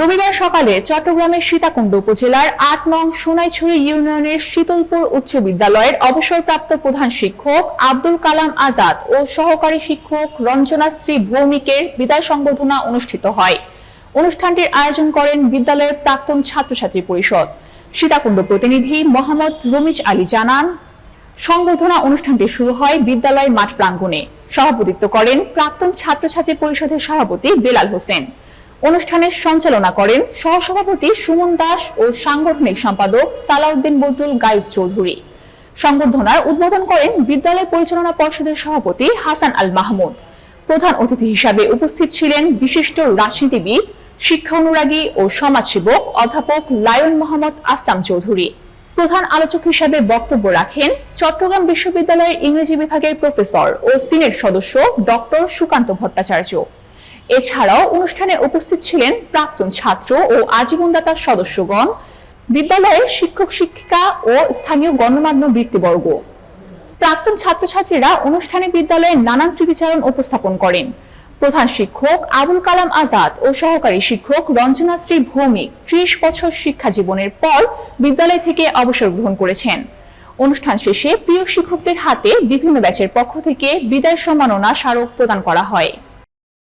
রবিবার সকালে চট্টগ্রামের সীতাকুণ্ড উপজেলার ৮ নং সোনাইছড়ি ইউনিয়নের শীতলপুর উচ্চ বিদ্যালয়ের অবসরপ্রাপ্ত প্রধান শিক্ষক আব্দুল কালাম আজাদ ও সহকারী শিক্ষক রঞ্জনা শ্রী ভৌমিকের বিদায় সংবর্ধনা অনুষ্ঠিত হয়। অনুষ্ঠানটির আয়োজন করেন বিদ্যালয়ের প্রাক্তন ছাত্রছাত্রী পরিষদ। সীতাকুণ্ড প্রতিনিধি মোহাম্মদ রমিজ আলী জানান, সংবর্ধনা অনুষ্ঠানটি শুরু হয় বিদ্যালয়ের মাঠ প্রাঙ্গণে। সভাপতিত্ব করেন প্রাক্তন ছাত্রছাত্রী পরিষদের সভাপতি বেলাল হোসেন। অনুষ্ঠানের সঞ্চালনা করেন সহসভাপতি সুমন দাস ও সাংগঠনিক সম্পাদক সালাউদ্দিন বদরুল গাইস চৌধুরী। সংবর্ধনার উদ্বোধন করেন বিদ্যালয় পরিচালনা পর্ষদের সভাপতি হাসান আল মাহমুদ। প্রধান অতিথি হিসাবে উপস্থিত ছিলেন বিশিষ্ট রাজনীতিবিদ, শিক্ষা অনুরাগী ও সমাজসেবক অধ্যাপক লায়ন মোহাম্মদ আসলাম চৌধুরী। প্রধান আলোচক হিসাবে বক্তব্য রাখেন চট্টগ্রাম বিশ্ববিদ্যালয়ের ইংরেজি বিভাগের প্রফেসর ও সিনেট সদস্য ডক্টর সুকান্ত ভট্টাচার্য। এছাড়াও অনুষ্ঠানে উপস্থিত ছিলেন প্রাক্তন ছাত্র ও আজীবনদাতা সদস্যগণ, বিদ্যালয়ের শিক্ষক শিক্ষিকা ও স্থানীয় গণ্যমান্য ব্যক্তিবর্গ। প্রাক্তন ছাত্রছাত্রীরা অনুষ্ঠানে বিদ্যালয়ের নানান স্মৃতিচারণ উপস্থাপন করেন। প্রধান শিক্ষক আবুল কালাম আজাদ ও সহকারী শিক্ষক রঞ্জনা শ্রী ভৌমিক ৩০ বছর শিক্ষা জীবনের পর বিদ্যালয় থেকে অবসর গ্রহণ করেছেন। অনুষ্ঠান শেষে প্রিয় শিক্ষকদের হাতে বিভিন্ন ব্যাচের পক্ষ থেকে বিদায় সম্মাননা স্মারক প্রদান করা হয়।